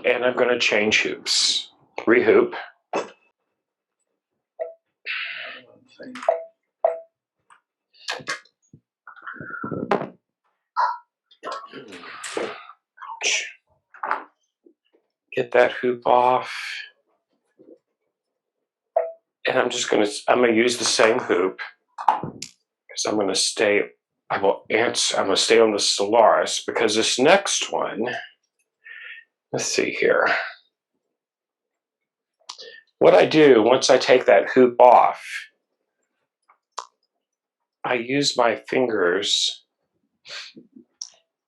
and I'm going to change hoops. Rehoop. Get that hoop off. And I'm going to use the same hoop because I'm going to stay on the Solaris because this next one, let's see here. What I do once I take that hoop off, I use my fingers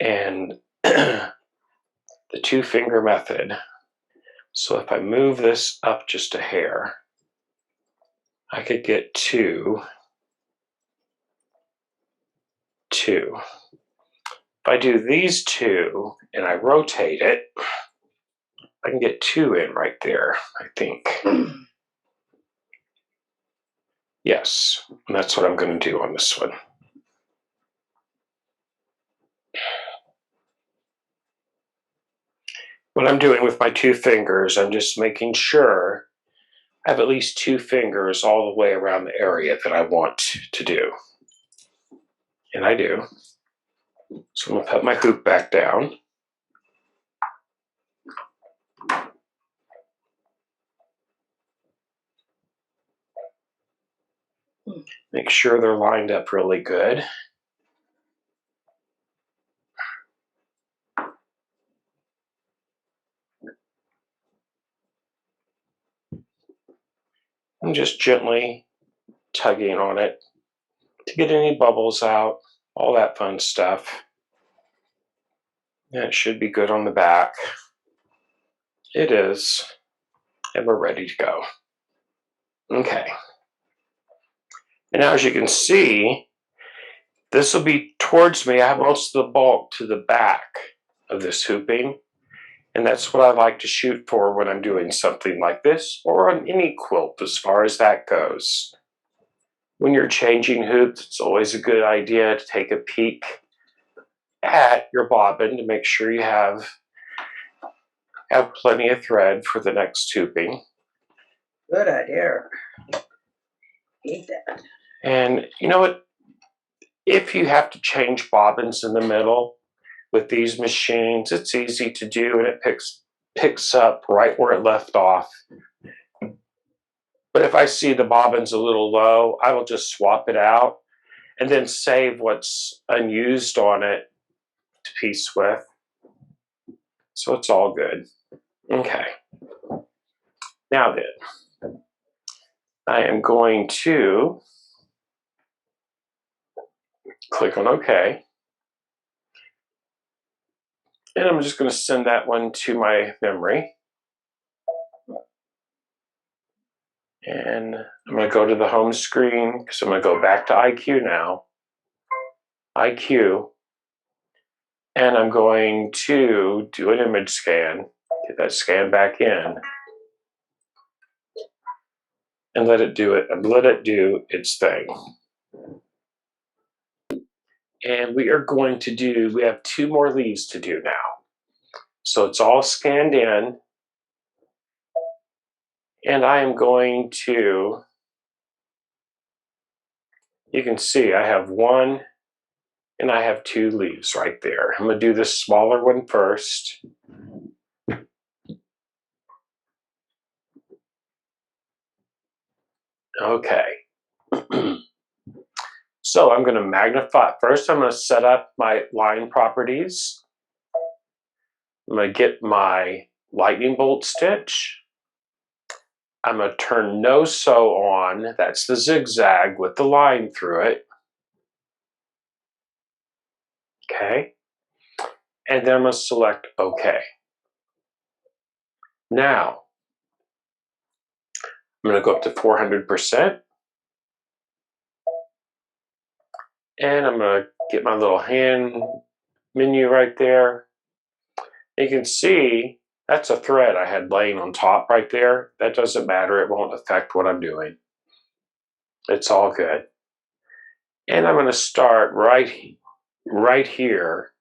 and the 2-finger method. So if I move this up just a hair, I could get 2. If I do these 2 and I rotate it, I can get 2 in right there, I think. Yes, and that's what I'm going to do on this one. What I'm doing with my 2 fingers, I'm just making sure I have at least 2 fingers all the way around the area that I want to do. And I do. So I'm going to put my hoop back down. Make sure they're lined up really good. I'm just gently tugging on it to get any bubbles out, all that fun stuff. And it should be good on the back. It is. And we're ready to go. Okay. And now as you can see, this will be towards me. I have most of the bulk to the back of this hooping. And that's what I like to shoot for when I'm doing something like this or on any quilt as far as that goes. When you're changing hoops, it's always a good idea to take a peek at your bobbin to make sure you have plenty of thread for the next hooping. Good idea. Hate that. And you know what? If you have to change bobbins in the middle with these machines, it's easy to do and it picks up right where it left off. But if I see the bobbin's a little low, I will just swap it out and then save what's unused on it to piece with. So it's all good. Okay. Now then, I am going to click on OK. And I'm just going to send that one to my memory. And I'm going to go to the home screen because I'm going to go back to IQ now. IQ. And I'm going to do an image scan, get that scan back in, and let it do its thing. And we are going to we have 2 more leaves to do now. So it's all scanned in. And I am going to, you can see I have 1 and I have 2 leaves right there. I'm going to do this smaller one first. Okay. So I'm going to magnify. First, I'm going to set up my line properties. I'm going to get my lightning bolt stitch. I'm going to turn no sew on. That's the zigzag with the line through it. Okay. And then I'm going to select OK. Now, I'm going to go up to 400%. And I'm going to get my little hand menu right there. You can see that's a thread I had laying on top right there. That doesn't matter. It won't affect what I'm doing. It's all good. And I'm going to start right here,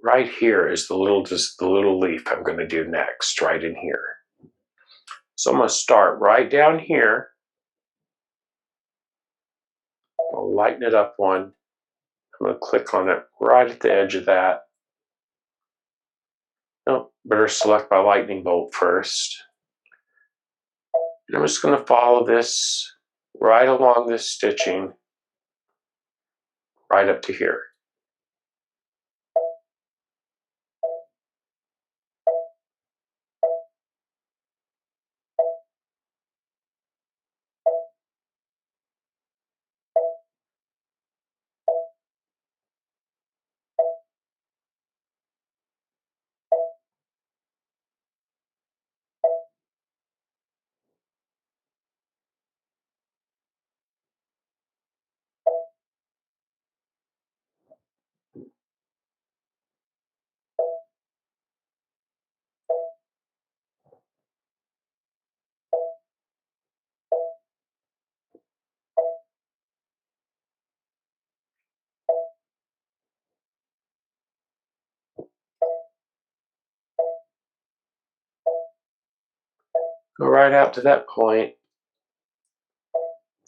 right here is just the little leaf I'm going to do next, right in here. So I'm going to start right down here. I'll lighten it up one. I'm going to click on it right at the edge of that. No, better select my lightning bolt first. And I'm just going to follow this right along this stitching right up to here. Go right out to that point.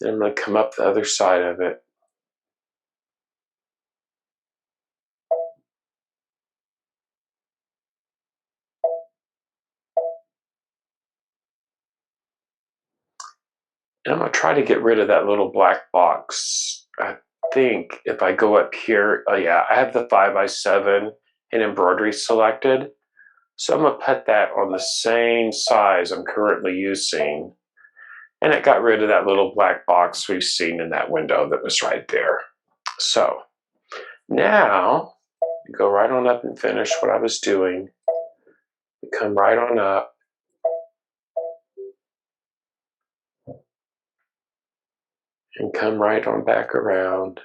Then I'm going to come up the other side of it. And I'm going to try to get rid of that little black box. I think if I go up here, oh yeah, I have the 5x7 and embroidery selected. So I'm going to put that on the same size I'm currently using. And it got rid of that little black box we've seen in that window that was right there. So now go right on up and finish what I was doing. Come right on up. And come right on back around.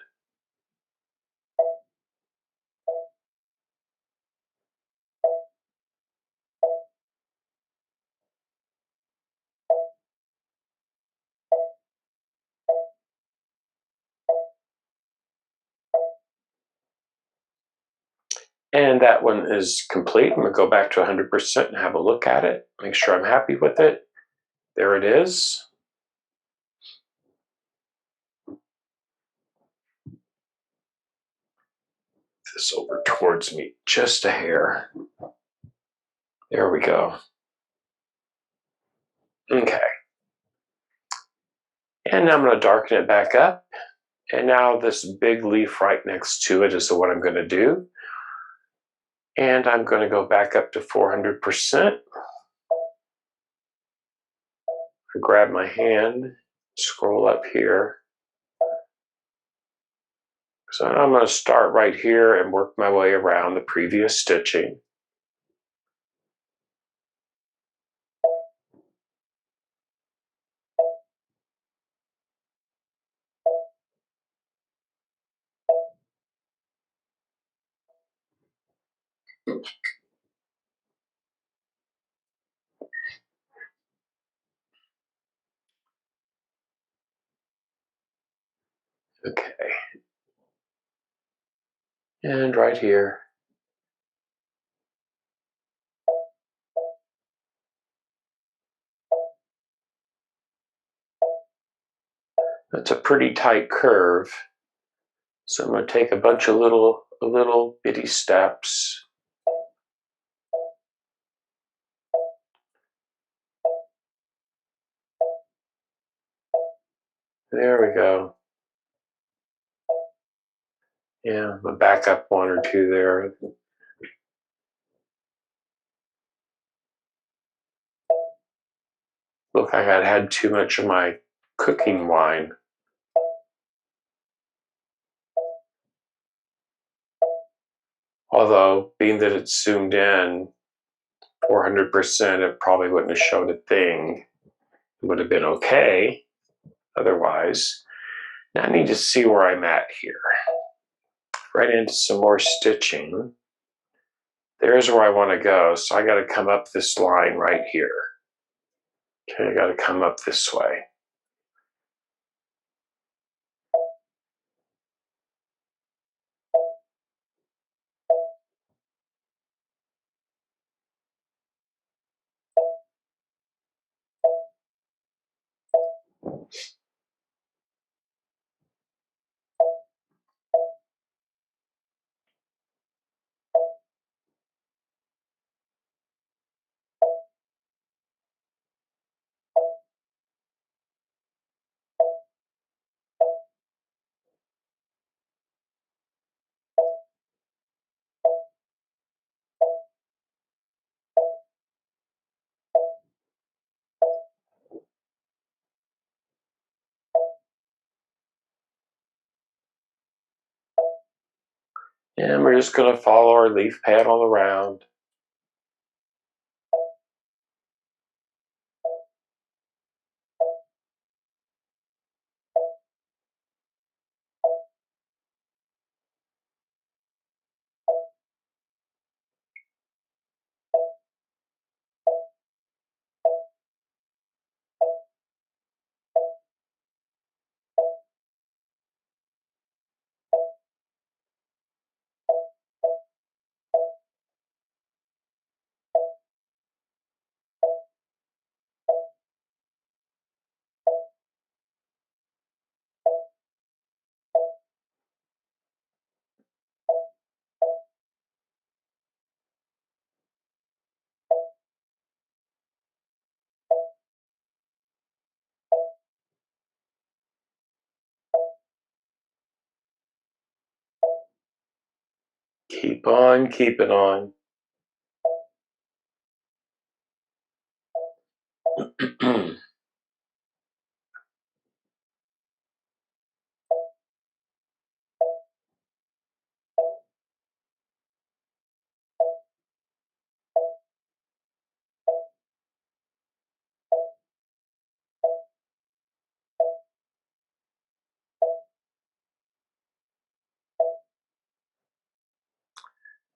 And that one is complete. I'm going to go back to 100% and have a look at it. Make sure I'm happy with it. There it is. This over towards me just a hair. There we go. Okay. And now I'm going to darken it back up. And now this big leaf right next to it is what I'm going to do. And I'm going to go back up to 400%. Grab my hand, scroll up here. So I'm going to start right here and work my way around the previous stitching. Okay. And right here. That's a pretty tight curve. So I'm going to take a bunch of little bitty steps. There we go. Yeah, I'm going to back up one or two there. Look, I had too much of my cooking wine. Although, being that it's zoomed in 400%, it probably wouldn't have showed a thing. It would have been okay otherwise. Now I need to see where I'm at here. Right into some more stitching. There's where I want to go. So I got to come up this line right here. Okay, I got to come up this way. And we're just going to follow our leaf pad all around. Keep on keeping on.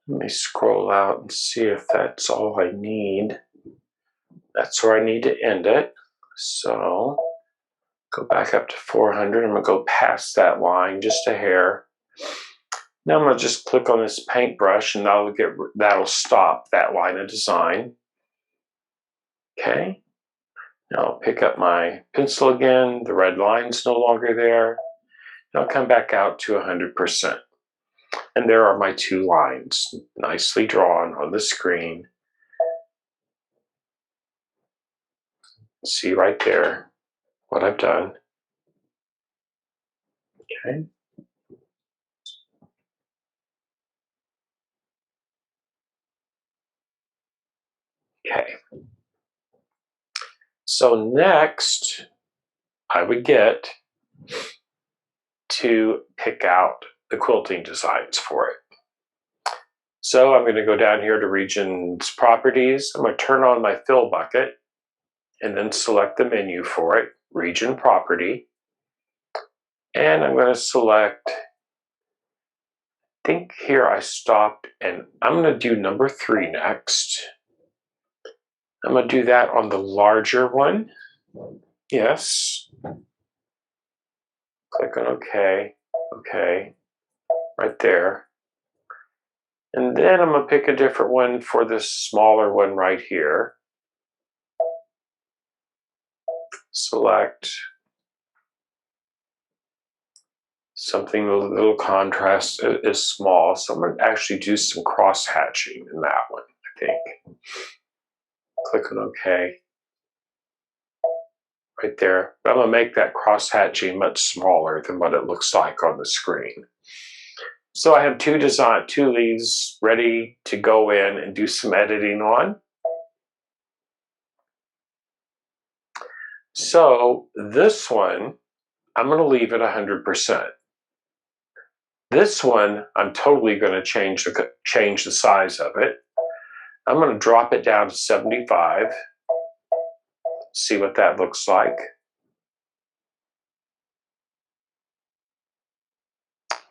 Let me scroll out and see if that's all I need. That's where I need to end it. So go back up to 400. I'm going to go past that line just a hair. Now I'm going to just click on this paintbrush and that'll stop that line of design. Okay. Now I'll pick up my pencil again. The red line's no longer there. Now I'll come back out to 100%. And there are my two lines, nicely drawn on the screen. See right there what I've done. Okay. Okay. So next, I would get to pick out the quilting designs for it. So I'm going to go down here to Regent's Properties. I'm going to turn on my fill bucket and then select the menu for it, Regent Property. And I'm going to select, I think here I stopped, and I'm going to do number 3 next. I'm going to do that on the larger one. Yes. Click on OK. OK. Right there. And then I'm going to pick a different one for this smaller one right here. Select something a little contrast is small. So I'm going to actually do some cross hatching in that one, I think. Click on OK. Right there. But I'm going to make that cross hatching much smaller than what it looks like on the screen. So I have two leaves ready to go in and do some editing on. So this one, I'm going to leave it 100%. This one, I'm totally going to change the size of it. I'm going to drop it down to 75. See what that looks like.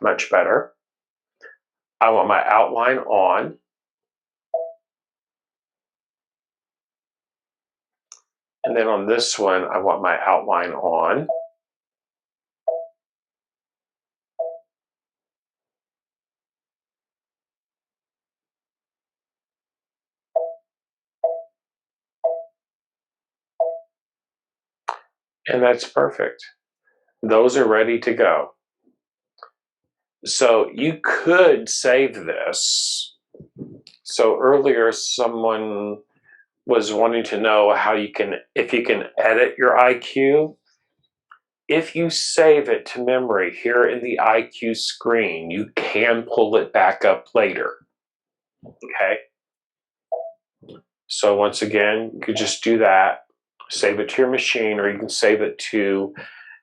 Much better. I want my outline on. And then on this one, I want my outline on. And that's perfect. Those are ready to go. So you could save this. So earlier someone was wanting to know if you can edit your IQ. If you save it to memory here in the IQ screen, you can pull it back up later. Okay. So once again, you could just do that. Save it to your machine, or you can save it to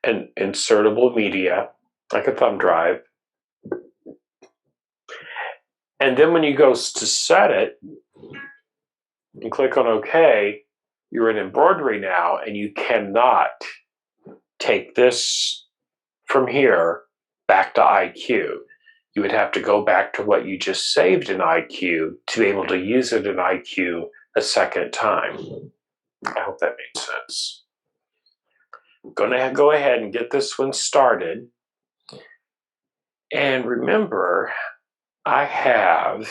an insertable media, like a thumb drive. And then when you go to set it and click on OK, you're in embroidery now, and you cannot take this from here back to IQ. You would have to go back to what you just saved in IQ to be able to use it in IQ a second time. I hope that made sense. I'm going to go ahead and get this one started. And remember, I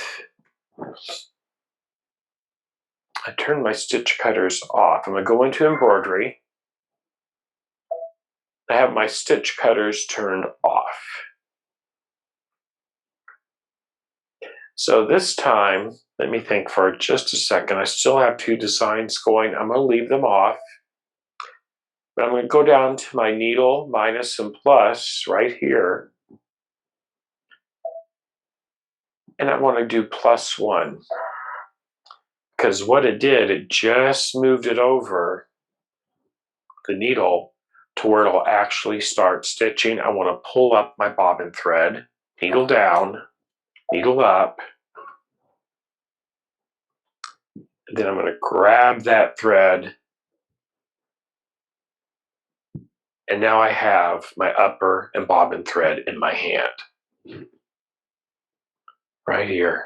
turned my stitch cutters off. I'm going to go into embroidery. I have my stitch cutters turned off. So this time, let me think for just a second. I still have two designs going. I'm going to leave them off. But I'm going to go down to my needle, minus and plus right here. And I want to do +1. Because what it did, it just moved it over the needle to where it'll actually start stitching. I want to pull up my bobbin thread, needle down, needle up. And then I'm going to grab that thread. And now I have my upper and bobbin thread in my hand. Right here.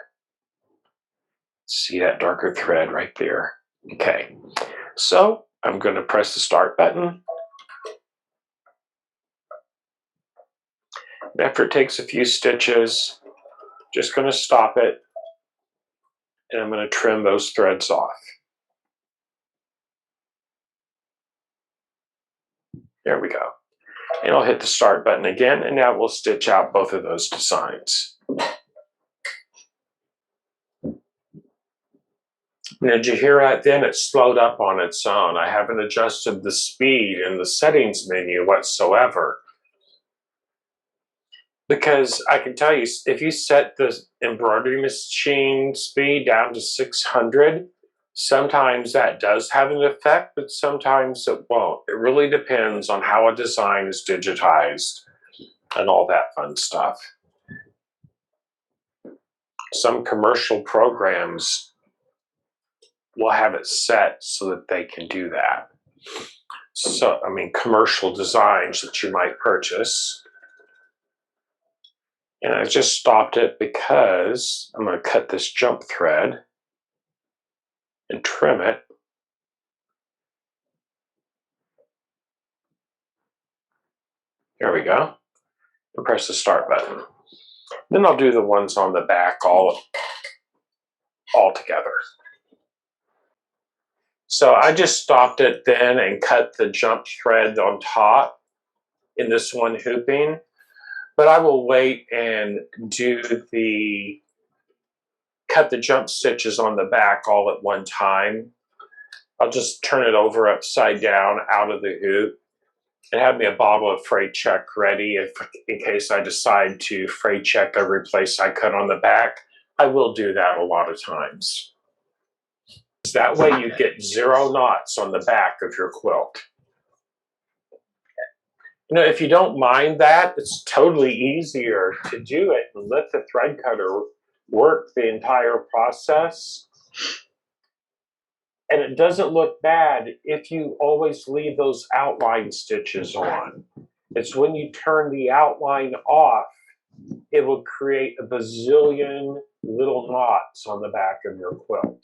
See that darker thread right there. Okay, so I'm going to press the start button. After it takes a few stitches, just going to stop it, and I'm going to trim those threads off. There we go. And I'll hit the start button again, and now we'll stitch out both of those designs. Now, did you hear that then? It slowed up on its own. I haven't adjusted the speed in the settings menu whatsoever. Because I can tell you, if you set the embroidery machine speed down to 600, sometimes that does have an effect, but sometimes it won't. It really depends on how a design is digitized and all that fun stuff. Some commercial programs will have it set so that they can do that. So, I mean, commercial designs that you might purchase. And I just stopped it because I'm going to cut this jump thread and trim it. There we go. And press the start button. Then I'll do the ones on the back all together. So I just stopped it then and cut the jump thread on top in this one hooping. But I will wait and cut the jump stitches on the back all at one time. I'll just turn it over upside down out of the hoop and have me a bottle of fray check ready in case I decide to fray check every place I cut on the back. I will do that a lot of times. That way you get 0 knots on the back of your quilt. You know, if you don't mind that, it's totally easier to do it and let the thread cutter work the entire process. And it doesn't look bad if you always leave those outline stitches on. It's when you turn the outline off, it will create a bazillion little knots on the back of your quilt.